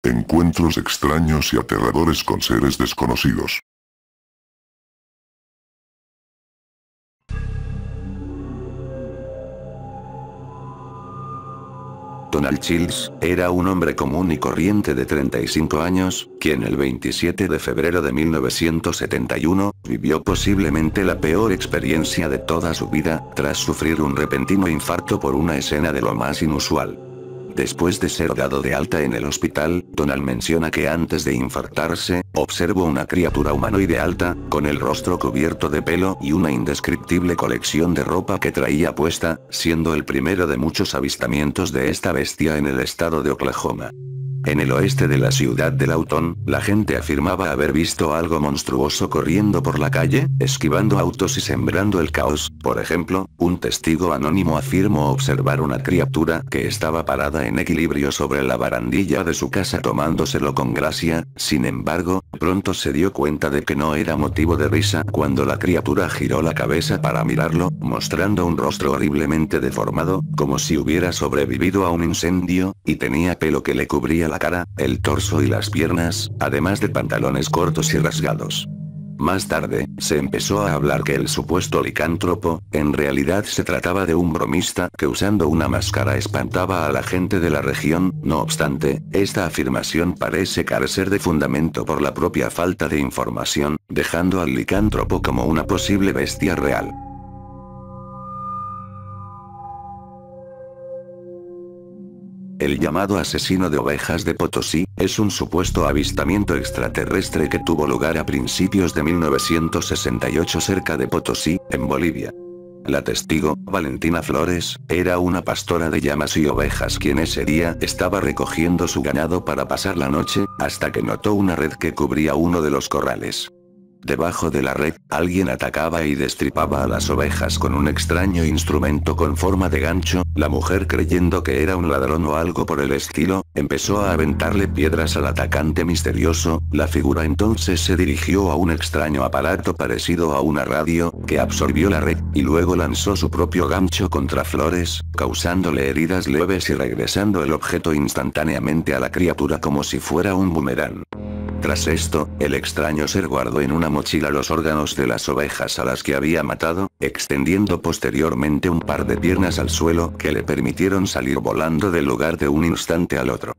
Encuentros extraños y aterradores con seres desconocidos. Donald Childs era un hombre común y corriente de 35 años, quien el 27 de febrero de 1971, vivió posiblemente la peor experiencia de toda su vida, tras sufrir un repentino infarto por una escena de lo más inusual. Después de ser dado de alta en el hospital, Donald menciona que antes de infartarse, observó una criatura humanoide alta, con el rostro cubierto de pelo y una indescriptible colección de ropa que traía puesta, siendo el primero de muchos avistamientos de esta bestia en el estado de Oklahoma. En el oeste de la ciudad de Lawton, la gente afirmaba haber visto algo monstruoso corriendo por la calle, esquivando autos y sembrando el caos. Por ejemplo, un testigo anónimo afirmó observar una criatura que estaba parada en equilibrio sobre la barandilla de su casa tomándoselo con gracia. Sin embargo, pronto se dio cuenta de que no era motivo de risa cuando la criatura giró la cabeza para mirarlo, mostrando un rostro horriblemente deformado, como si hubiera sobrevivido a un incendio, y tenía pelo que le cubría la cara, el torso y las piernas, además de pantalones cortos y rasgados. Más tarde, se empezó a hablar que el supuesto licántropo, en realidad se trataba de un bromista que usando una máscara espantaba a la gente de la región. No obstante, esta afirmación parece carecer de fundamento por la propia falta de información, dejando al licántropo como una posible bestia real. El llamado asesino de ovejas de Potosí, es un supuesto avistamiento extraterrestre que tuvo lugar a principios de 1968 cerca de Potosí, en Bolivia. La testigo, Valentina Flores, era una pastora de llamas y ovejas quien ese día estaba recogiendo su ganado para pasar la noche, hasta que notó una red que cubría uno de los corrales. Debajo de la red, alguien atacaba y destripaba a las ovejas con un extraño instrumento con forma de gancho. La mujer, creyendo que era un ladrón o algo por el estilo, empezó a aventarle piedras al atacante misterioso. La figura entonces se dirigió a un extraño aparato parecido a una radio, que absorbió la red, y luego lanzó su propio gancho contra Flores, causándole heridas leves y regresando el objeto instantáneamente a la criatura como si fuera un boomerang. Tras esto, el extraño ser guardó en una mochila los órganos de las ovejas a las que había matado, extendiendo posteriormente un par de piernas al suelo que le permitieron salir volando del lugar de un instante al otro.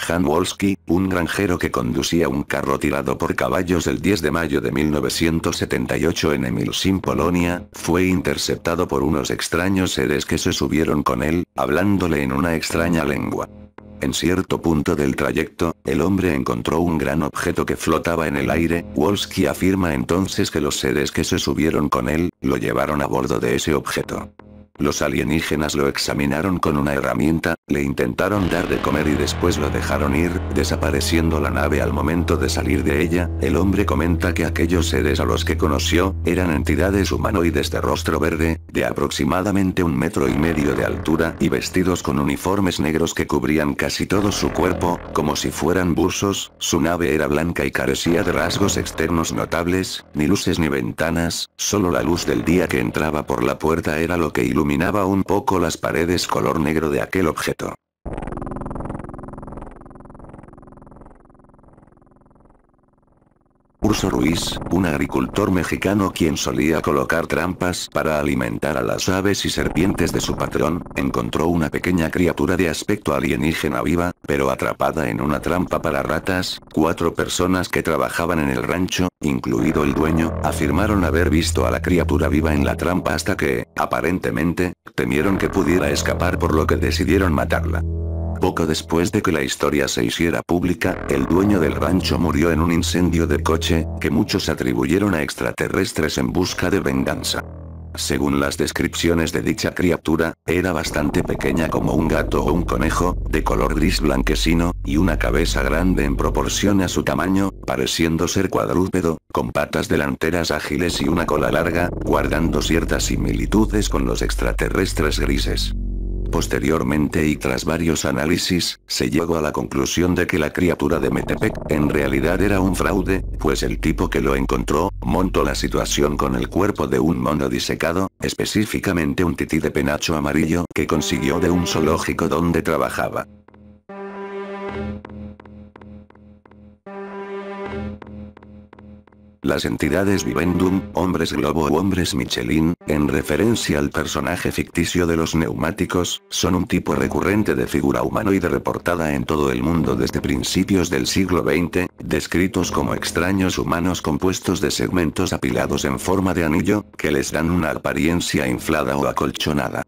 Jan Wolski, un granjero que conducía un carro tirado por caballos el 10 de mayo de 1978 en Emilsin, Polonia, fue interceptado por unos extraños seres que se subieron con él, hablándole en una extraña lengua. En cierto punto del trayecto, el hombre encontró un gran objeto que flotaba en el aire. Wolski afirma entonces que los seres que se subieron con él, lo llevaron a bordo de ese objeto. Los alienígenas lo examinaron con una herramienta, le intentaron dar de comer y después lo dejaron ir, desapareciendo la nave al momento de salir de ella. El hombre comenta que aquellos seres a los que conoció, eran entidades humanoides de rostro verde, de aproximadamente 1,5 metros de altura y vestidos con uniformes negros que cubrían casi todo su cuerpo, como si fueran buzos. Su nave era blanca y carecía de rasgos externos notables, ni luces ni ventanas, solo la luz del día que entraba por la puerta era lo que iluminaba un poco las paredes color negro de aquel objeto. Urso Ruiz, un agricultor mexicano quien solía colocar trampas para alimentar a las aves y serpientes de su patrón, encontró una pequeña criatura de aspecto alienígena viva, pero atrapada en una trampa para ratas. 4 personas que trabajaban en el rancho, incluido el dueño, afirmaron haber visto a la criatura viva en la trampa hasta que, aparentemente, temieron que pudiera escapar por lo que decidieron matarla. Poco después de que la historia se hiciera pública, el dueño del rancho murió en un incendio de coche, que muchos atribuyeron a extraterrestres en busca de venganza. Según las descripciones de dicha criatura, era bastante pequeña como un gato o un conejo, de color gris blanquecino, y una cabeza grande en proporción a su tamaño, pareciendo ser cuadrúpedo, con patas delanteras ágiles y una cola larga, guardando ciertas similitudes con los extraterrestres grises. Posteriormente y tras varios análisis, se llegó a la conclusión de que la criatura de Metepec, en realidad era un fraude, pues el tipo que lo encontró, montó la situación con el cuerpo de un mono disecado, específicamente un tití de penacho amarillo, que consiguió de un zoológico donde trabajaba. Las entidades Vivendum, hombres globo o hombres Michelin, en referencia al personaje ficticio de los neumáticos, son un tipo recurrente de figura humanoide reportada en todo el mundo desde principios del siglo XX, descritos como extraños humanos compuestos de segmentos apilados en forma de anillo, que les dan una apariencia inflada o acolchonada.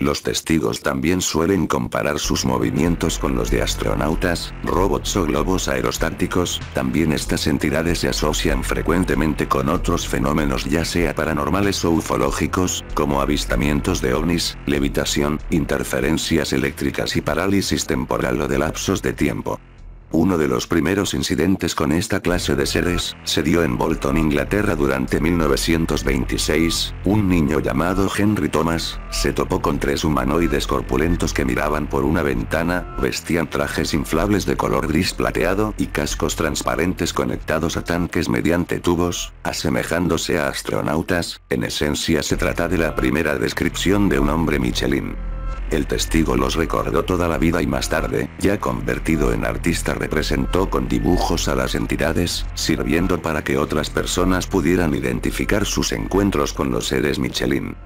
Los testigos también suelen comparar sus movimientos con los de astronautas, robots o globos aerostáticos. También estas entidades se asocian frecuentemente con otros fenómenos ya sea paranormales o ufológicos, como avistamientos de ovnis, levitación, interferencias eléctricas y parálisis temporal o de lapsos de tiempo. Uno de los primeros incidentes con esta clase de seres, se dio en Bolton, Inglaterra durante 1926, un niño llamado Henry Thomas, se topó con tres humanoides corpulentos que miraban por una ventana, vestían trajes inflables de color gris plateado y cascos transparentes conectados a tanques mediante tubos, asemejándose a astronautas. En esencia se trata de la primera descripción de un hombre Michelin. El testigo los recordó toda la vida y más tarde, ya convertido en artista, representó con dibujos a las entidades, sirviendo para que otras personas pudieran identificar sus encuentros con los seres Michelin.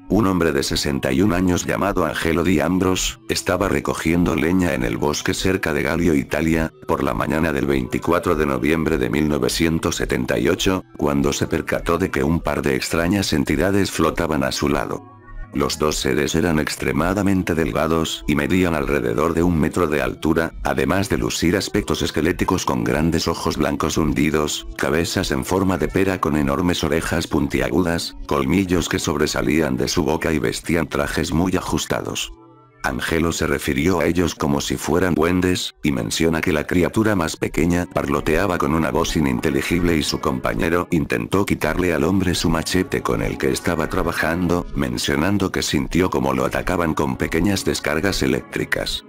Un hombre de 61 años llamado Angelo Di Ambros, estaba recogiendo leña en el bosque cerca de Gallo, Italia, por la mañana del 24 de noviembre de 1978, cuando se percató de que un par de extrañas entidades flotaban a su lado. Los dos seres eran extremadamente delgados y medían alrededor de 1 metro de altura, además de lucir aspectos esqueléticos con grandes ojos blancos hundidos, cabezas en forma de pera con enormes orejas puntiagudas, colmillos que sobresalían de su boca y vestían trajes muy ajustados. Angelo se refirió a ellos como si fueran duendes, y menciona que la criatura más pequeña parloteaba con una voz ininteligible y su compañero intentó quitarle al hombre su machete con el que estaba trabajando, mencionando que sintió como lo atacaban con pequeñas descargas eléctricas.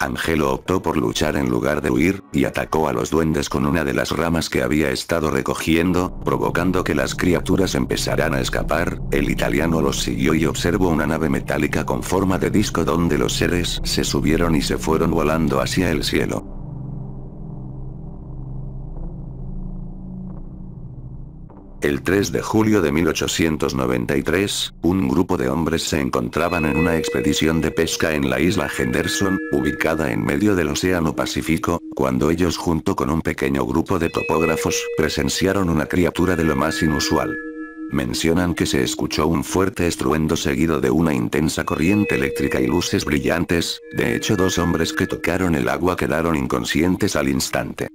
Angelo optó por luchar en lugar de huir, y atacó a los duendes con una de las ramas que había estado recogiendo, provocando que las criaturas empezaran a escapar. El italiano los siguió y observó una nave metálica con forma de disco donde los seres se subieron y se fueron volando hacia el cielo. El 3 de julio de 1893, un grupo de hombres se encontraban en una expedición de pesca en la isla Henderson, ubicada en medio del Océano Pacífico, cuando ellos junto con un pequeño grupo de topógrafos, presenciaron una criatura de lo más inusual. Mencionan que se escuchó un fuerte estruendo seguido de una intensa corriente eléctrica y luces brillantes. De hecho, 2 hombres que tocaron el agua quedaron inconscientes al instante.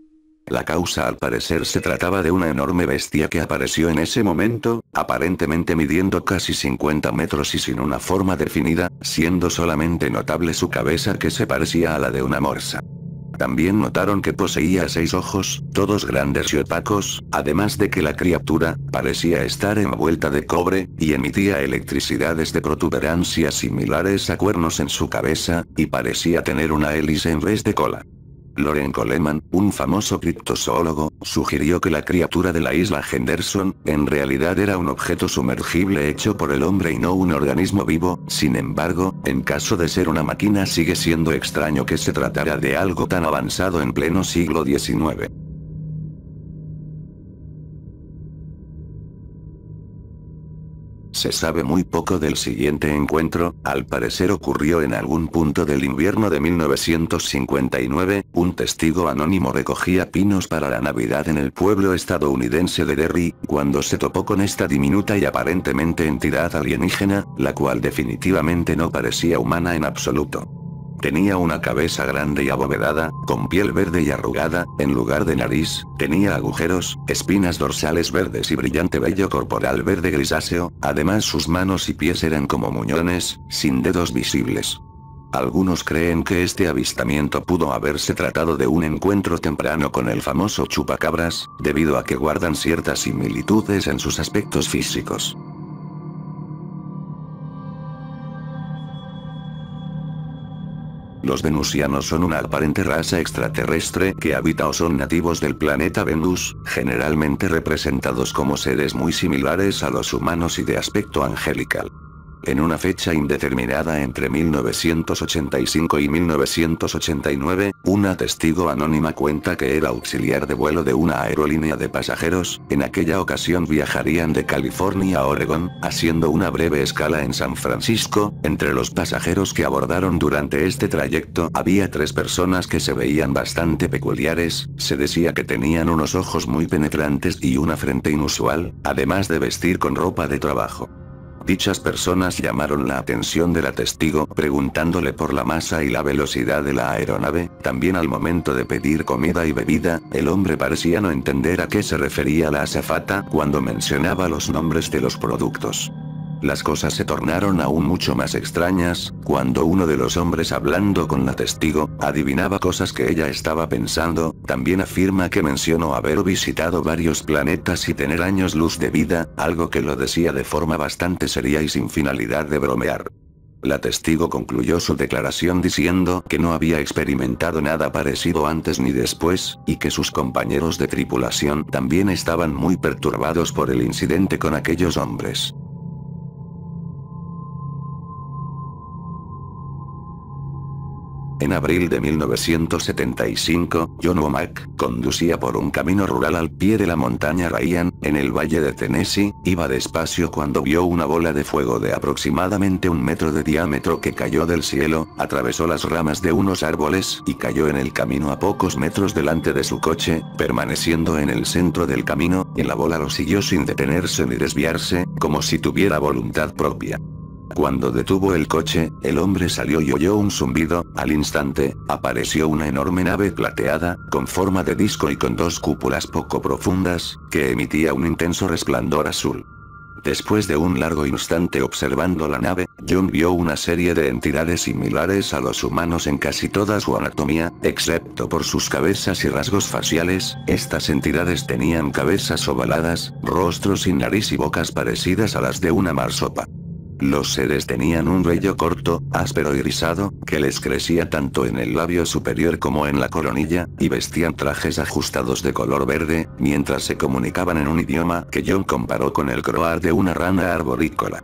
La causa al parecer se trataba de una enorme bestia que apareció en ese momento, aparentemente midiendo casi 50 metros y sin una forma definida, siendo solamente notable su cabeza que se parecía a la de una morsa. También notaron que poseía 6 ojos, todos grandes y opacos, además de que la criatura parecía estar envuelta de cobre, y emitía electricidad desde protuberancias similares a cuernos en su cabeza, y parecía tener una hélice en vez de cola. Loren Coleman, un famoso criptozoólogo, sugirió que la criatura de la isla Henderson, en realidad era un objeto sumergible hecho por el hombre y no un organismo vivo. Sin embargo, en caso de ser una máquina sigue siendo extraño que se tratara de algo tan avanzado en pleno siglo XIX. Se sabe muy poco del siguiente encuentro, al parecer ocurrió en algún punto del invierno de 1959, un testigo anónimo recogía pinos para la Navidad en el pueblo estadounidense de Derry, cuando se topó con esta diminuta y aparentemente entidad alienígena, la cual definitivamente no parecía humana en absoluto. Tenía una cabeza grande y abovedada, con piel verde y arrugada, en lugar de nariz, tenía agujeros, espinas dorsales verdes y brillante vello corporal verde grisáceo, además sus manos y pies eran como muñones, sin dedos visibles. Algunos creen que este avistamiento pudo haberse tratado de un encuentro temprano con el famoso chupacabras, debido a que guardan ciertas similitudes en sus aspectos físicos. Los venusianos son una aparente raza extraterrestre que habita o son nativos del planeta Venus, generalmente representados como seres muy similares a los humanos y de aspecto angelical. En una fecha indeterminada entre 1985 y 1989, una testigo anónima cuenta que era auxiliar de vuelo de una aerolínea de pasajeros. En aquella ocasión viajarían de California a Oregón, haciendo una breve escala en San Francisco. Entre los pasajeros que abordaron durante este trayecto había 3 personas que se veían bastante peculiares. Se decía que tenían unos ojos muy penetrantes y una frente inusual, además de vestir con ropa de trabajo. Dichas personas llamaron la atención de la testigo preguntándole por la masa y la velocidad de la aeronave. También al momento de pedir comida y bebida, el hombre parecía no entender a qué se refería la azafata cuando mencionaba los nombres de los productos. Las cosas se tornaron aún mucho más extrañas, cuando uno de los hombres hablando con la testigo, adivinaba cosas que ella estaba pensando. También afirma que mencionó haber visitado varios planetas y tener años luz de vida, algo que lo decía de forma bastante seria y sin finalidad de bromear. La testigo concluyó su declaración diciendo que no había experimentado nada parecido antes ni después, y que sus compañeros de tripulación también estaban muy perturbados por el incidente con aquellos hombres. En abril de 1975, John Womack conducía por un camino rural al pie de la montaña Ryan, en el valle de Tennessee. Iba despacio cuando vio una bola de fuego de aproximadamente 1 metro de diámetro que cayó del cielo, atravesó las ramas de unos árboles y cayó en el camino a pocos metros delante de su coche, permaneciendo en el centro del camino, y la bola lo siguió sin detenerse ni desviarse, como si tuviera voluntad propia. Cuando detuvo el coche, el hombre salió y oyó un zumbido. Al instante, apareció una enorme nave plateada, con forma de disco y con 2 cúpulas poco profundas, que emitía un intenso resplandor azul. Después de un largo instante observando la nave, John vio una serie de entidades similares a los humanos en casi toda su anatomía, excepto por sus cabezas y rasgos faciales. Estas entidades tenían cabezas ovaladas, rostros sin nariz y bocas parecidas a las de una marsopa. Los seres tenían un vello corto, áspero y rizado, que les crecía tanto en el labio superior como en la coronilla, y vestían trajes ajustados de color verde, mientras se comunicaban en un idioma que John comparó con el croar de una rana arborícola.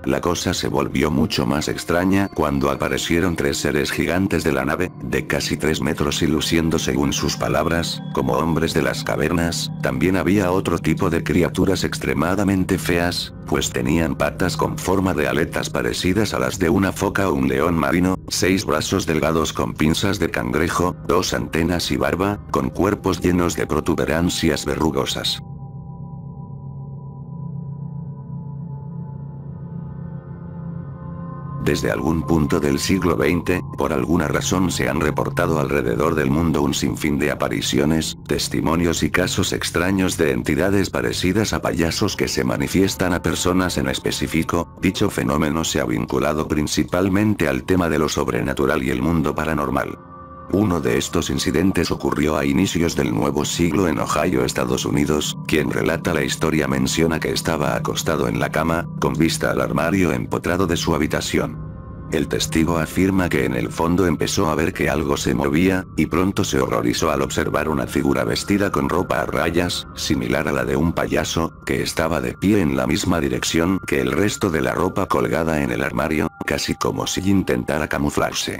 La cosa se volvió mucho más extraña cuando aparecieron 3 seres gigantes de la nave, de casi 3 metros y luciendo según sus palabras, como hombres de las cavernas. También había otro tipo de criaturas extremadamente feas, pues tenían patas con forma de aletas parecidas a las de una foca o un león marino, 6 brazos delgados con pinzas de cangrejo, 2 antenas y barba, con cuerpos llenos de protuberancias verrugosas. Desde algún punto del siglo XX, por alguna razón se han reportado alrededor del mundo un sinfín de apariciones, testimonios y casos extraños de entidades parecidas a payasos que se manifiestan a personas en específico. Dicho fenómeno se ha vinculado principalmente al tema de lo sobrenatural y el mundo paranormal. Uno de estos incidentes ocurrió a inicios del nuevo siglo en Ohio, Estados Unidos. Quien relata la historia menciona que estaba acostado en la cama, con vista al armario empotrado de su habitación. El testigo afirma que en el fondo empezó a ver que algo se movía, y pronto se horrorizó al observar una figura vestida con ropa a rayas, similar a la de un payaso, que estaba de pie en la misma dirección que el resto de la ropa colgada en el armario, casi como si intentara camuflarse.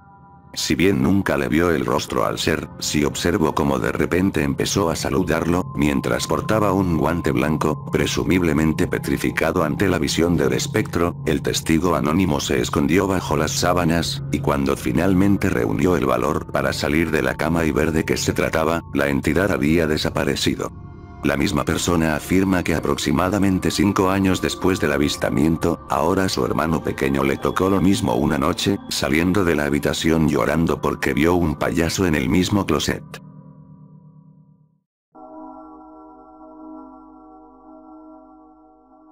Si bien nunca le vio el rostro al ser, sí observó cómo de repente empezó a saludarlo, mientras portaba un guante blanco, presumiblemente petrificado ante la visión del espectro. El testigo anónimo se escondió bajo las sábanas, y cuando finalmente reunió el valor para salir de la cama y ver de qué se trataba, la entidad había desaparecido. La misma persona afirma que aproximadamente 5 años después del avistamiento, ahora su hermano pequeño le tocó lo mismo una noche, saliendo de la habitación llorando porque vio un payaso en el mismo closet.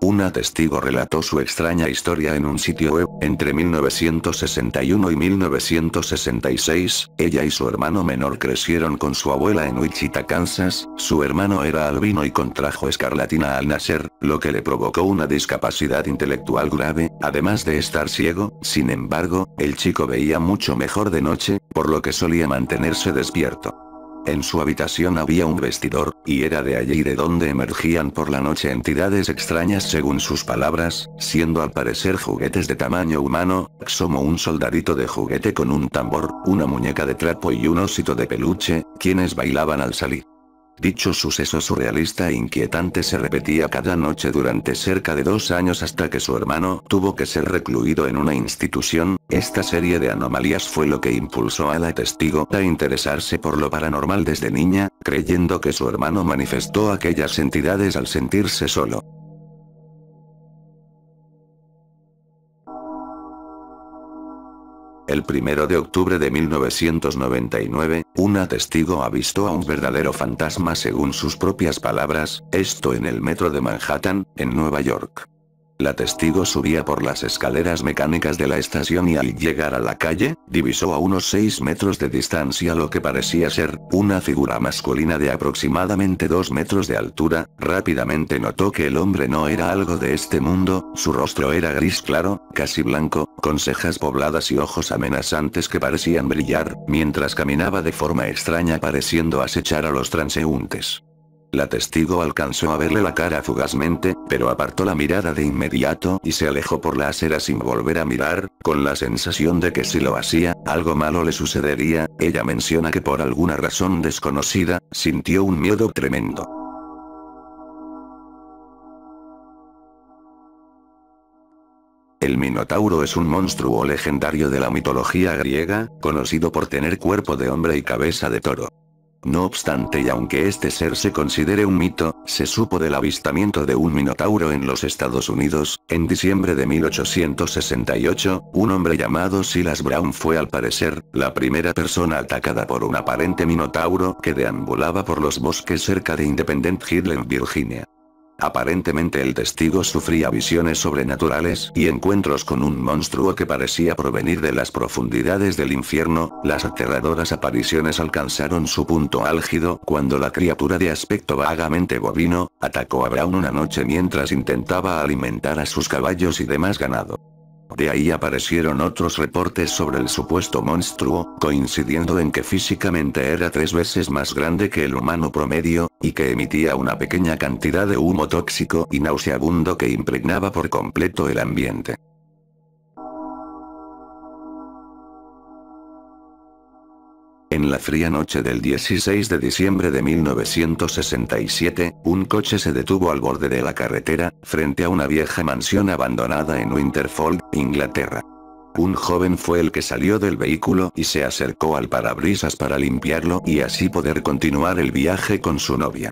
Una testigo relató su extraña historia en un sitio web. Entre 1961 y 1966, ella y su hermano menor crecieron con su abuela en Wichita, Kansas. Su hermano era albino y contrajo escarlatina al nacer, lo que le provocó una discapacidad intelectual grave, además de estar ciego. Sin embargo, el chico veía mucho mejor de noche, por lo que solía mantenerse despierto. En su habitación había un vestidor, y era de allí de donde emergían por la noche entidades extrañas según sus palabras, siendo al parecer juguetes de tamaño humano, como un soldadito de juguete con un tambor, una muñeca de trapo y un osito de peluche, quienes bailaban al salir. Dicho suceso surrealista e inquietante se repetía cada noche durante cerca de 2 años hasta que su hermano tuvo que ser recluido en una institución. Esta serie de anomalías fue lo que impulsó a la testigo a interesarse por lo paranormal desde niña, creyendo que su hermano manifestó aquellas entidades al sentirse solo. El 1 de octubre de 1999, una testigo avistó a un verdadero fantasma según sus propias palabras, esto en el metro de Manhattan, en Nueva York. La testigo subía por las escaleras mecánicas de la estación y al llegar a la calle, divisó a unos 6 metros de distancia lo que parecía ser una figura masculina de aproximadamente 2 metros de altura. Rápidamente notó que el hombre no era algo de este mundo, su rostro era gris claro, casi blanco, con cejas pobladas y ojos amenazantes que parecían brillar, mientras caminaba de forma extraña pareciendo acechar a los transeúntes. La testigo alcanzó a verle la cara fugazmente, pero apartó la mirada de inmediato y se alejó por la acera sin volver a mirar, con la sensación de que si lo hacía, algo malo le sucedería. Ella menciona que por alguna razón desconocida, sintió un miedo tremendo. El Minotauro es un monstruo legendario de la mitología griega, conocido por tener cuerpo de hombre y cabeza de toro. No obstante, y aunque este ser se considere un mito, se supo del avistamiento de un minotauro en los Estados Unidos. En diciembre de 1868, un hombre llamado Silas Brown fue al parecer la primera persona atacada por un aparente minotauro que deambulaba por los bosques cerca de Independent Hill en Virginia. Aparentemente el testigo sufría visiones sobrenaturales y encuentros con un monstruo que parecía provenir de las profundidades del infierno. Las aterradoras apariciones alcanzaron su punto álgido cuando la criatura de aspecto vagamente bovino atacó a Brown una noche mientras intentaba alimentar a sus caballos y demás ganado. De ahí aparecieron otros reportes sobre el supuesto monstruo, coincidiendo en que físicamente era 3 veces más grande que el humano promedio, y que emitía una pequeña cantidad de humo tóxico y nauseabundo que impregnaba por completo el ambiente. En la fría noche del 16 de diciembre de 1967, un coche se detuvo al borde de la carretera, frente a una vieja mansión abandonada en Winterfold, Inglaterra. Un joven fue el que salió del vehículo y se acercó al parabrisas para limpiarlo y así poder continuar el viaje con su novia.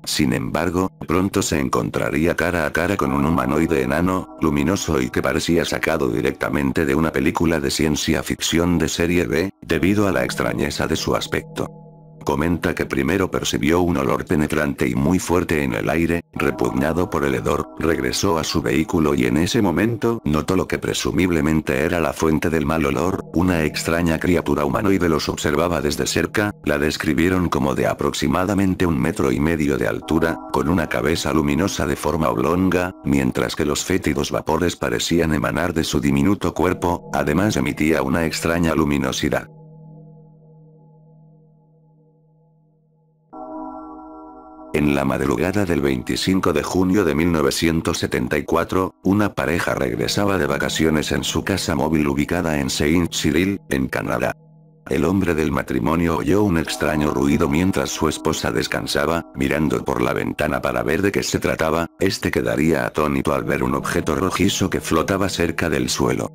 Sin embargo, pronto se encontraría cara a cara con un humanoide enano, luminoso y que parecía sacado directamente de una película de ciencia ficción de serie B, debido a la extrañeza de su aspecto. Comenta que primero percibió un olor penetrante y muy fuerte en el aire. Repugnado por el hedor, regresó a su vehículo y en ese momento notó lo que presumiblemente era la fuente del mal olor. Una extraña criatura humanoide los observaba desde cerca. La describieron como de aproximadamente 1,5 metros de altura, con una cabeza luminosa de forma oblonga, mientras que los fétidos vapores parecían emanar de su diminuto cuerpo. Además emitía una extraña luminosidad. En la madrugada del 25 de junio de 1974, una pareja regresaba de vacaciones en su casa móvil ubicada en Saint Cyril, en Canadá. El hombre del matrimonio oyó un extraño ruido mientras su esposa descansaba, mirando por la ventana para ver de qué se trataba. Este quedaría atónito al ver un objeto rojizo que flotaba cerca del suelo.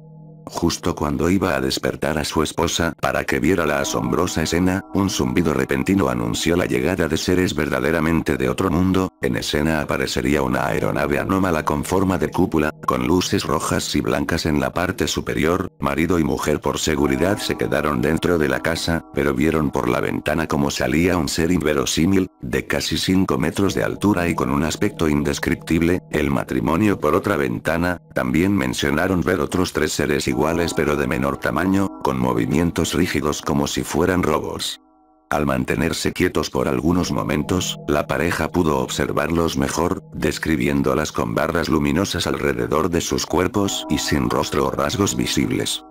Justo cuando iba a despertar a su esposa para que viera la asombrosa escena, un zumbido repentino anunció la llegada de seres verdaderamente de otro mundo. En escena aparecería una aeronave anómala con forma de cúpula, con luces rojas y blancas en la parte superior. Marido y mujer por seguridad se quedaron dentro de la casa, pero vieron por la ventana cómo salía un ser inverosímil, de casi 5 metros de altura y con un aspecto indescriptible. El matrimonio por otra ventana, también mencionaron ver otros 3 seres iguales pero de menor tamaño, con movimientos rígidos como si fueran robots. Al mantenerse quietos por algunos momentos, la pareja pudo observarlos mejor, describiéndolas con barras luminosas alrededor de sus cuerpos y sin rostro o rasgos visibles.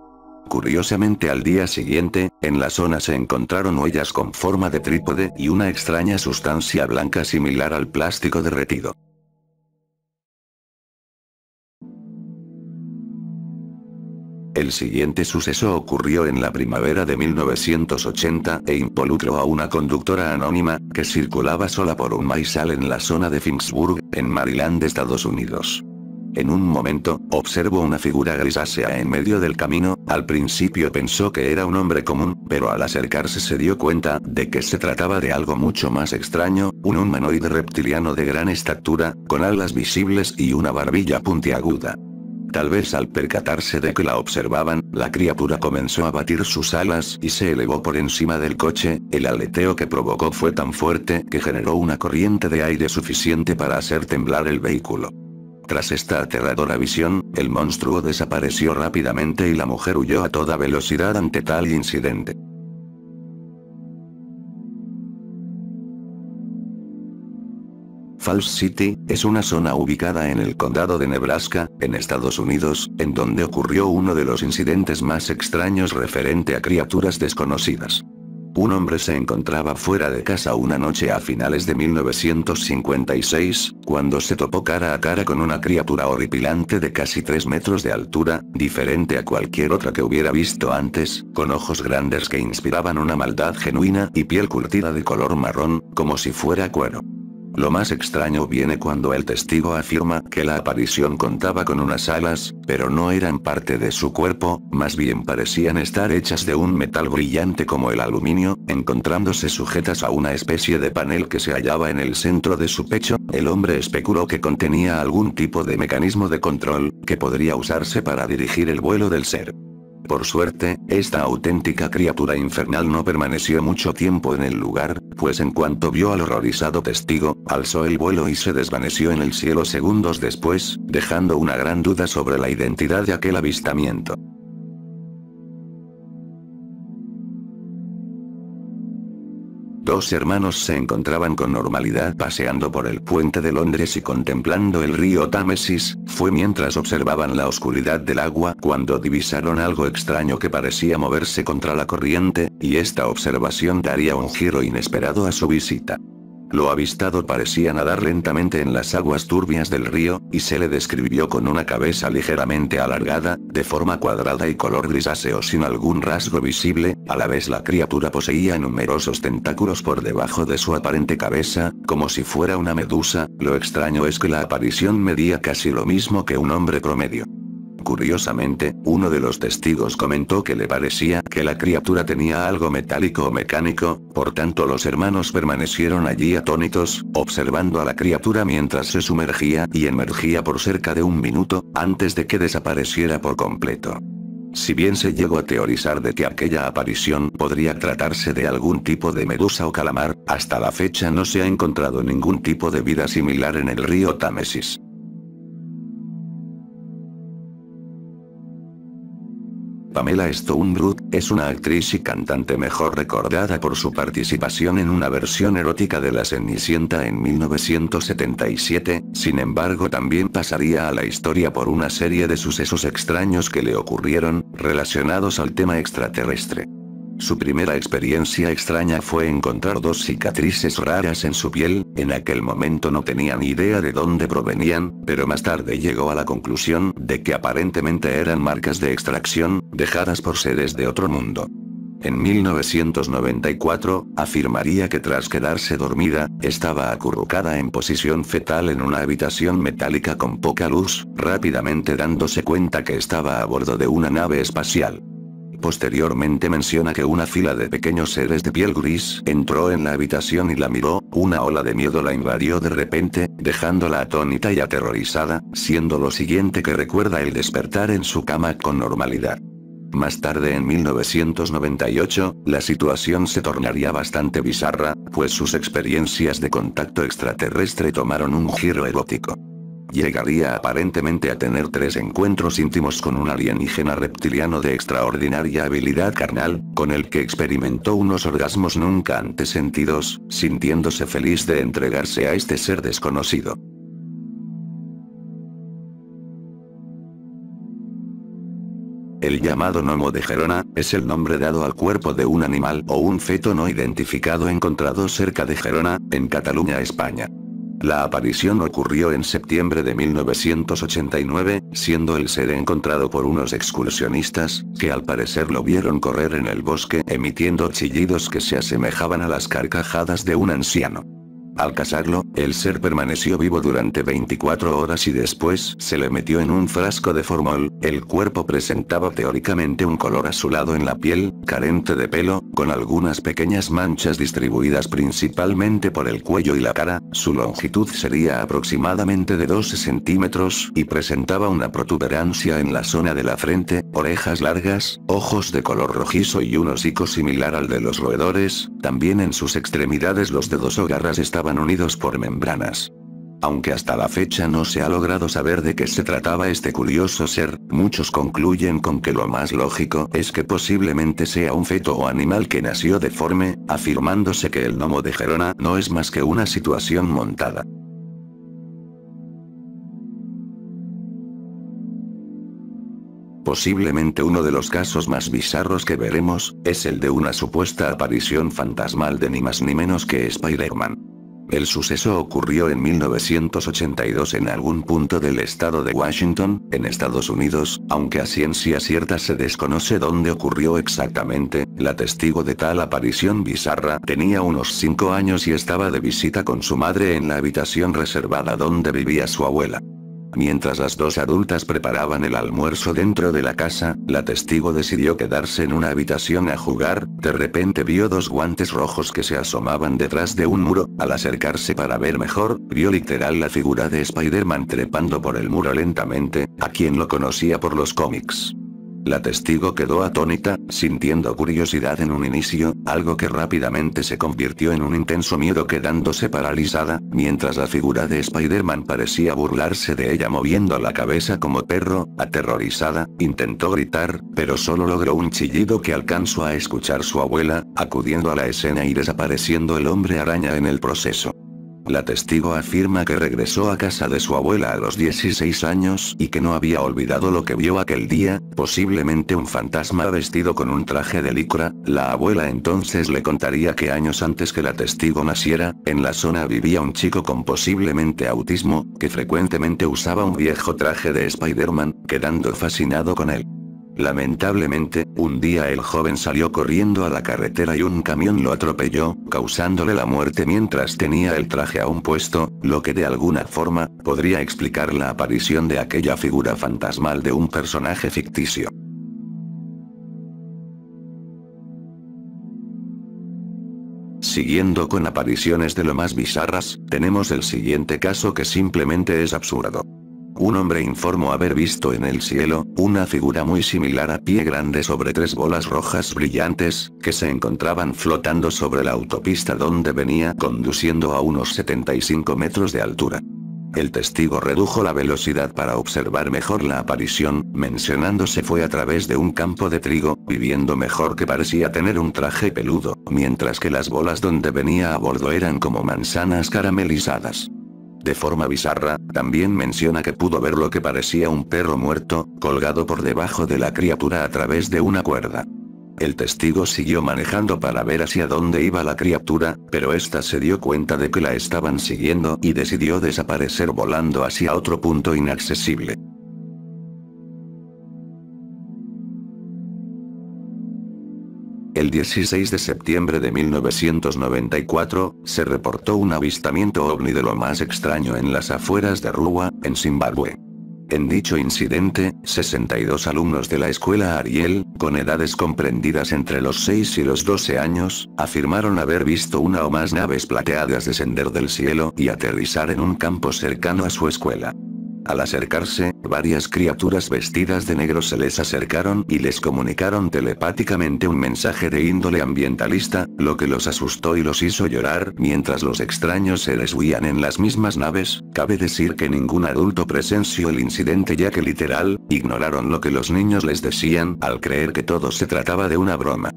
Curiosamente al día siguiente, en la zona se encontraron huellas con forma de trípode y una extraña sustancia blanca similar al plástico derretido. El siguiente suceso ocurrió en la primavera de 1980 e involucró a una conductora anónima, que circulaba sola por un maizal en la zona de Finksburg, en Maryland, Estados Unidos. En un momento, observó una figura grisácea en medio del camino. Al principio pensó que era un hombre común, pero al acercarse se dio cuenta de que se trataba de algo mucho más extraño, un humanoide reptiliano de gran estatura, con alas visibles y una barbilla puntiaguda. Tal vez al percatarse de que la observaban, la criatura comenzó a batir sus alas y se elevó por encima del coche. El aleteo que provocó fue tan fuerte que generó una corriente de aire suficiente para hacer temblar el vehículo. Tras esta aterradora visión, el monstruo desapareció rápidamente y la mujer huyó a toda velocidad ante tal incidente. Falls City, es una zona ubicada en el condado de Nebraska, en Estados Unidos, en donde ocurrió uno de los incidentes más extraños referente a criaturas desconocidas. Un hombre se encontraba fuera de casa una noche a finales de 1956, cuando se topó cara a cara con una criatura horripilante de casi 3 metros de altura, diferente a cualquier otra que hubiera visto antes, con ojos grandes que inspiraban una maldad genuina y piel curtida de color marrón, como si fuera cuero. Lo más extraño viene cuando el testigo afirma que la aparición contaba con unas alas, pero no eran parte de su cuerpo, más bien parecían estar hechas de un metal brillante como el aluminio, encontrándose sujetas a una especie de panel que se hallaba en el centro de su pecho. El hombre especuló que contenía algún tipo de mecanismo de control, que podría usarse para dirigir el vuelo del ser. Por suerte, esta auténtica criatura infernal no permaneció mucho tiempo en el lugar, pues en cuanto vio al horrorizado testigo, alzó el vuelo y se desvaneció en el cielo segundos después, dejando una gran duda sobre la identidad de aquel avistamiento. Dos hermanos se encontraban con normalidad paseando por el puente de Londres y contemplando el río Támesis. Fue mientras observaban la oscuridad del agua cuando divisaron algo extraño que parecía moverse contra la corriente, y esta observación daría un giro inesperado a su visita. Lo avistado parecía nadar lentamente en las aguas turbias del río, y se le describió con una cabeza ligeramente alargada, de forma cuadrada y color grisáceo sin algún rasgo visible. A la vez la criatura poseía numerosos tentáculos por debajo de su aparente cabeza, como si fuera una medusa. Lo extraño es que la aparición medía casi lo mismo que un hombre promedio. Curiosamente, uno de los testigos comentó que le parecía que la criatura tenía algo metálico o mecánico. Por tanto los hermanos permanecieron allí atónitos, observando a la criatura mientras se sumergía y emergía por cerca de un minuto, antes de que desapareciera por completo. Si bien se llegó a teorizar de que aquella aparición podría tratarse de algún tipo de medusa o calamar, hasta la fecha no se ha encontrado ningún tipo de vida similar en el río Támesis. Pamela Stone Brook, es una actriz y cantante mejor recordada por su participación en una versión erótica de La Cenicienta en 1977, sin embargo también pasaría a la historia por una serie de sucesos extraños que le ocurrieron, relacionados al tema extraterrestre. Su primera experiencia extraña fue encontrar 2 cicatrices raras en su piel. En aquel momento no tenía ni idea de dónde provenían, pero más tarde llegó a la conclusión de que aparentemente eran marcas de extracción, dejadas por seres de otro mundo. En 1994, afirmaría que tras quedarse dormida, estaba acurrucada en posición fetal en una habitación metálica con poca luz, rápidamente dándose cuenta que estaba a bordo de una nave espacial. Posteriormente menciona que una fila de pequeños seres de piel gris entró en la habitación y la miró. Una ola de miedo la invadió de repente, dejándola atónita y aterrorizada, siendo lo siguiente que recuerda el despertar en su cama con normalidad. Más tarde en 1998, la situación se tornaría bastante bizarra, pues sus experiencias de contacto extraterrestre tomaron un giro erótico. Llegaría aparentemente a tener 3 encuentros íntimos con un alienígena reptiliano de extraordinaria habilidad carnal, con el que experimentó unos orgasmos nunca antes sentidos, sintiéndose feliz de entregarse a este ser desconocido. El llamado gnomo de Gerona, es el nombre dado al cuerpo de un animal o un feto no identificado encontrado cerca de Gerona, en Cataluña, España. La aparición ocurrió en septiembre de 1989, siendo el ser encontrado por unos excursionistas, que al parecer lo vieron correr en el bosque emitiendo chillidos que se asemejaban a las carcajadas de un anciano. Al cazarlo, el ser permaneció vivo durante 24 horas y después se le metió en un frasco de formol. El cuerpo presentaba teóricamente un color azulado en la piel, carente de pelo, con algunas pequeñas manchas distribuidas principalmente por el cuello y la cara. Su longitud sería aproximadamente de 12 centímetros y presentaba una protuberancia en la zona de la frente, orejas largas, ojos de color rojizo y un hocico similar al de los roedores. También en sus extremidades los dedos o garras estaban unidos por membranas. Aunque hasta la fecha no se ha logrado saber de qué se trataba este curioso ser, muchos concluyen con que lo más lógico es que posiblemente sea un feto o animal que nació deforme, afirmándose que el gnomo de Gerona no es más que una situación montada. Posiblemente uno de los casos más bizarros que veremos, es el de una supuesta aparición fantasmal de ni más ni menos que Spider-Man. El suceso ocurrió en 1982 en algún punto del estado de Washington, en Estados Unidos, aunque a ciencia cierta se desconoce dónde ocurrió exactamente. La testigo de tal aparición bizarra tenía unos 5 años y estaba de visita con su madre en la habitación reservada donde vivía su abuela. Mientras las dos adultas preparaban el almuerzo dentro de la casa, la testigo decidió quedarse en una habitación a jugar. De repente vio 2 guantes rojos que se asomaban detrás de un muro. Al acercarse para ver mejor, vio literal la figura de Spider-Man trepando por el muro lentamente, a quien lo conocía por los cómics. La testigo quedó atónita, sintiendo curiosidad en un inicio, algo que rápidamente se convirtió en un intenso miedo, quedándose paralizada, mientras la figura de Spider-Man parecía burlarse de ella moviendo la cabeza como perro. Aterrorizada, intentó gritar, pero solo logró un chillido que alcanzó a escuchar su abuela, acudiendo a la escena y desapareciendo el hombre araña en el proceso. La testigo afirma que regresó a casa de su abuela a los 16 años y que no había olvidado lo que vio aquel día, posiblemente un fantasma vestido con un traje de licra. La abuela entonces le contaría que años antes que la testigo naciera, en la zona vivía un chico con posiblemente autismo, que frecuentemente usaba un viejo traje de Spider-Man, quedando fascinado con él. Lamentablemente, un día el joven salió corriendo a la carretera y un camión lo atropelló, causándole la muerte mientras tenía el traje aún puesto, lo que de alguna forma, podría explicar la aparición de aquella figura fantasmal de un personaje ficticio. Siguiendo con apariciones de lo más bizarras, tenemos el siguiente caso que simplemente es absurdo. Un hombre informó haber visto en el cielo, una figura muy similar a pie grande sobre 3 bolas rojas brillantes, que se encontraban flotando sobre la autopista donde venía conduciendo a unos 75 metros de altura. El testigo redujo la velocidad para observar mejor la aparición, mencionándose fue a través de un campo de trigo, viviendo mejor que parecía tener un traje peludo, mientras que las bolas donde venía a bordo eran como manzanas caramelizadas. De forma bizarra, también menciona que pudo ver lo que parecía un perro muerto, colgado por debajo de la criatura a través de una cuerda. El testigo siguió manejando para ver hacia dónde iba la criatura, pero ésta se dio cuenta de que la estaban siguiendo y decidió desaparecer volando hacia otro punto inaccesible. El 16 de septiembre de 1994, se reportó un avistamiento ovni de lo más extraño en las afueras de Ruwa, en Zimbabue. En dicho incidente, 62 alumnos de la escuela Ariel, con edades comprendidas entre los 6 y los 12 años, afirmaron haber visto una o más naves plateadas descender del cielo y aterrizar en un campo cercano a su escuela. Al acercarse, varias criaturas vestidas de negro se les acercaron y les comunicaron telepáticamente un mensaje de índole ambientalista, lo que los asustó y los hizo llorar. Mientras los extraños seres huían en las mismas naves, cabe decir que ningún adulto presenció el incidente, ya que literal, ignoraron lo que los niños les decían al creer que todo se trataba de una broma.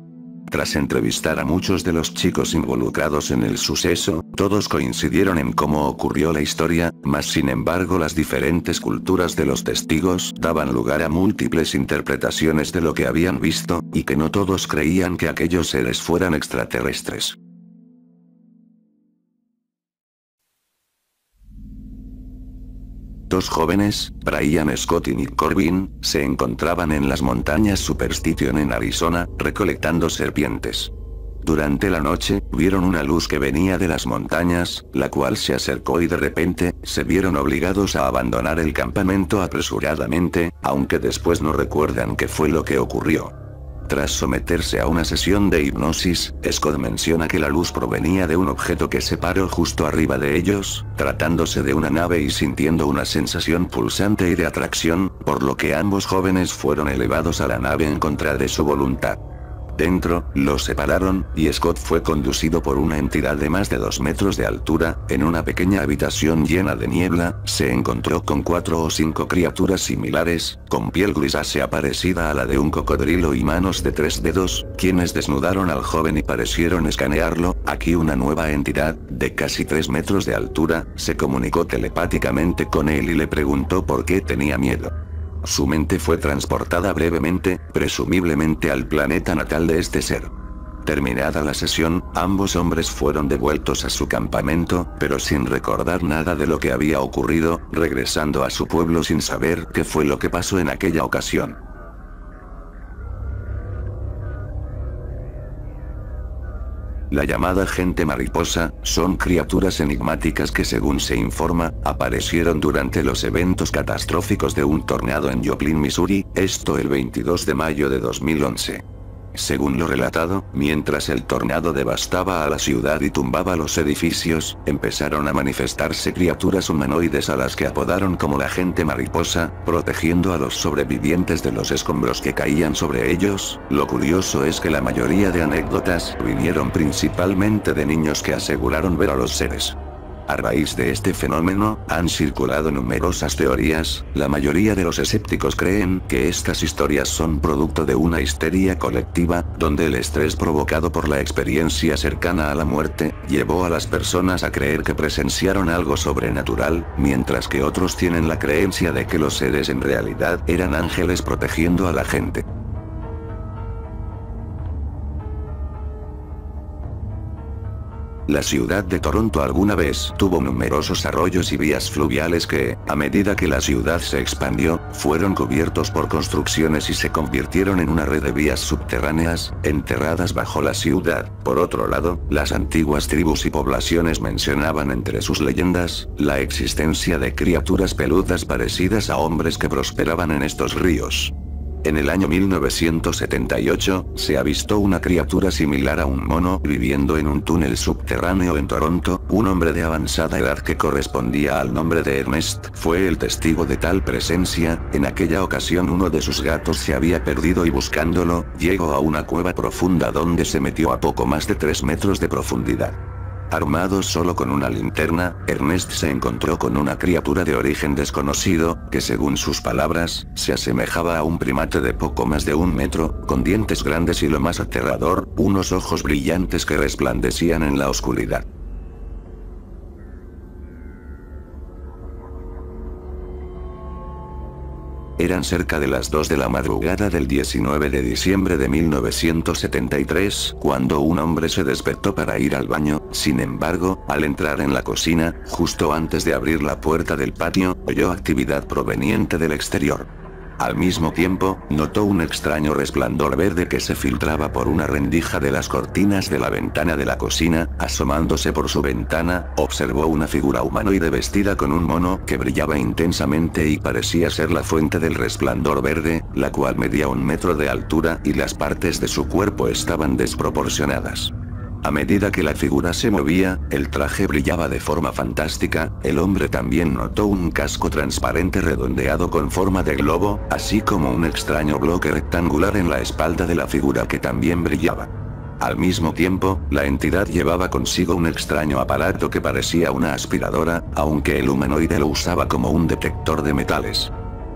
Tras entrevistar a muchos de los chicos involucrados en el suceso, todos coincidieron en cómo ocurrió la historia, mas sin embargo las diferentes culturas de los testigos daban lugar a múltiples interpretaciones de lo que habían visto, y que no todos creían que aquellos seres fueran extraterrestres. Dos jóvenes, Brian Scott y Nick Corbin, se encontraban en las montañas Superstition en Arizona, recolectando serpientes. Durante la noche, vieron una luz que venía de las montañas, la cual se acercó y de repente, se vieron obligados a abandonar el campamento apresuradamente, aunque después no recuerdan qué fue lo que ocurrió. Tras someterse a una sesión de hipnosis, Scott menciona que la luz provenía de un objeto que se paró justo arriba de ellos, tratándose de una nave y sintiendo una sensación pulsante y de atracción, por lo que ambos jóvenes fueron elevados a la nave en contra de su voluntad. Dentro, los separaron, y Scott fue conducido por una entidad de más de 2 metros de altura. En una pequeña habitación llena de niebla, se encontró con 4 o 5 criaturas similares, con piel grisácea parecida a la de un cocodrilo y manos de 3 dedos, quienes desnudaron al joven y parecieron escanearlo. Aquí una nueva entidad, de casi 3 metros de altura, se comunicó telepáticamente con él y le preguntó por qué tenía miedo. Su mente fue transportada brevemente, presumiblemente al planeta natal de este ser. Terminada la sesión, ambos hombres fueron devueltos a su campamento, pero sin recordar nada de lo que había ocurrido, regresando a su pueblo sin saber qué fue lo que pasó en aquella ocasión. La llamada gente mariposa, son criaturas enigmáticas que, según se informa, aparecieron durante los eventos catastróficos de un tornado en Joplin, Missouri, esto el 22 de mayo de 2011. Según lo relatado, mientras el tornado devastaba a la ciudad y tumbaba los edificios, empezaron a manifestarse criaturas humanoides a las que apodaron como la gente mariposa, protegiendo a los sobrevivientes de los escombros que caían sobre ellos. Lo curioso es que la mayoría de anécdotas vinieron principalmente de niños que aseguraron ver a los seres. A raíz de este fenómeno, han circulado numerosas teorías. La mayoría de los escépticos creen que estas historias son producto de una histeria colectiva, donde el estrés provocado por la experiencia cercana a la muerte, llevó a las personas a creer que presenciaron algo sobrenatural, mientras que otros tienen la creencia de que los seres en realidad eran ángeles protegiendo a la gente. La ciudad de Toronto alguna vez tuvo numerosos arroyos y vías fluviales que, a medida que la ciudad se expandió, fueron cubiertos por construcciones y se convirtieron en una red de vías subterráneas, enterradas bajo la ciudad. Por otro lado, las antiguas tribus y poblaciones mencionaban entre sus leyendas, la existencia de criaturas peludas parecidas a hombres que prosperaban en estos ríos. En el año 1978, se avistó una criatura similar a un mono viviendo en un túnel subterráneo en Toronto. Un hombre de avanzada edad que correspondía al nombre de Ernest fue el testigo de tal presencia. En aquella ocasión uno de sus gatos se había perdido y buscándolo, llegó a una cueva profunda donde se metió a poco más de 3 metros de profundidad. Armado solo con una linterna, Ernest se encontró con una criatura de origen desconocido, que según sus palabras, se asemejaba a un primate de poco más de 1 metro, con dientes grandes y lo más aterrador, unos ojos brillantes que resplandecían en la oscuridad. Eran cerca de las 2 de la madrugada del 19 de diciembre de 1973, cuando un hombre se despertó para ir al baño. Sin embargo, al entrar en la cocina, justo antes de abrir la puerta del patio, oyó actividad proveniente del exterior. Al mismo tiempo, notó un extraño resplandor verde que se filtraba por una rendija de las cortinas de la ventana de la cocina. Asomándose por su ventana, observó una figura humanoide vestida con un mono que brillaba intensamente y parecía ser la fuente del resplandor verde, la cual medía 1 metro de altura y las partes de su cuerpo estaban desproporcionadas. A medida que la figura se movía, el traje brillaba de forma fantástica, el hombre también notó un casco transparente redondeado con forma de globo, así como un extraño bloque rectangular en la espalda de la figura que también brillaba. Al mismo tiempo, la entidad llevaba consigo un extraño aparato que parecía una aspiradora, aunque el humanoide lo usaba como un detector de metales.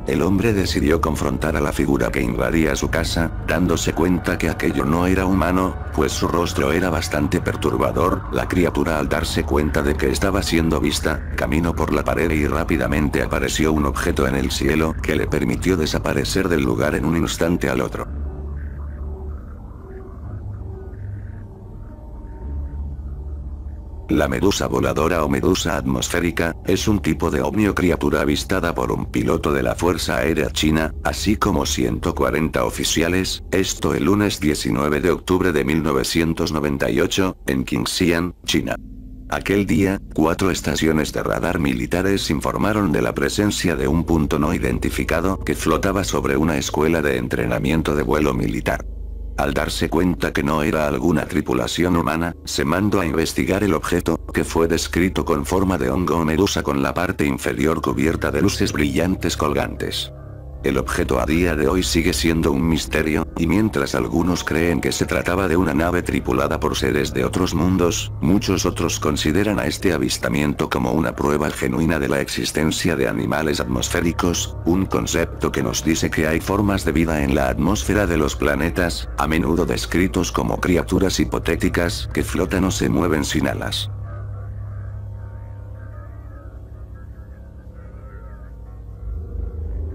El hombre decidió confrontar a la figura que invadía su casa, dándose cuenta que aquello no era humano, pues su rostro era bastante perturbador. La criatura, al darse cuenta de que estaba siendo vista, caminó por la pared y rápidamente apareció un objeto en el cielo que le permitió desaparecer del lugar en un instante al otro. La medusa voladora o medusa atmosférica, es un tipo de ovni o criatura avistada por un piloto de la Fuerza Aérea China, así como 140 oficiales, esto el lunes 19 de octubre de 1998, en Qingxian, China. Aquel día, 4 estaciones de radar militares informaron de la presencia de un punto no identificado que flotaba sobre una escuela de entrenamiento de vuelo militar. Al darse cuenta que no era alguna tripulación humana, se mandó a investigar el objeto, que fue descrito con forma de hongo o medusa con la parte inferior cubierta de luces brillantes colgantes. El objeto a día de hoy sigue siendo un misterio, y mientras algunos creen que se trataba de una nave tripulada por seres de otros mundos, muchos otros consideran a este avistamiento como una prueba genuina de la existencia de animales atmosféricos, un concepto que nos dice que hay formas de vida en la atmósfera de los planetas, a menudo descritos como criaturas hipotéticas que flotan o se mueven sin alas.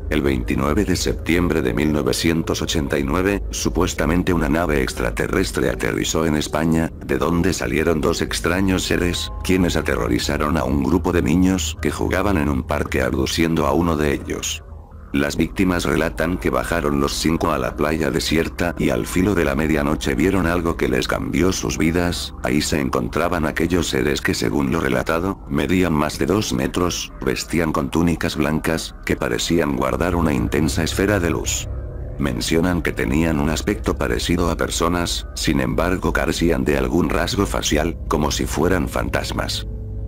El 29 de septiembre de 1989, supuestamente una nave extraterrestre aterrizó en España, de donde salieron 2 extraños seres, quienes aterrorizaron a un grupo de niños que jugaban en un parque abduciendo a uno de ellos. Las víctimas relatan que bajaron los 5 a la playa desierta y al filo de la medianoche vieron algo que les cambió sus vidas. Ahí se encontraban aquellos seres que, según lo relatado, medían más de 2 metros, vestían con túnicas blancas, que parecían guardar una intensa esfera de luz. Mencionan que tenían un aspecto parecido a personas, sin embargo carecían de algún rasgo facial, como si fueran fantasmas.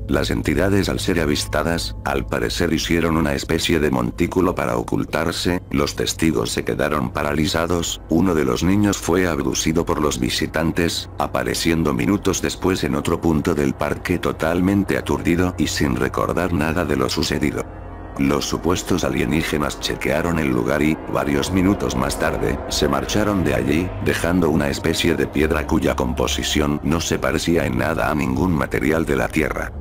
Las entidades, al ser avistadas, al parecer hicieron una especie de montículo para ocultarse, los testigos se quedaron paralizados, uno de los niños fue abducido por los visitantes, apareciendo minutos después en otro punto del parque totalmente aturdido y sin recordar nada de lo sucedido. Los supuestos alienígenas chequearon el lugar y, varios minutos más tarde, se marcharon de allí, dejando una especie de piedra cuya composición no se parecía en nada a ningún material de la Tierra.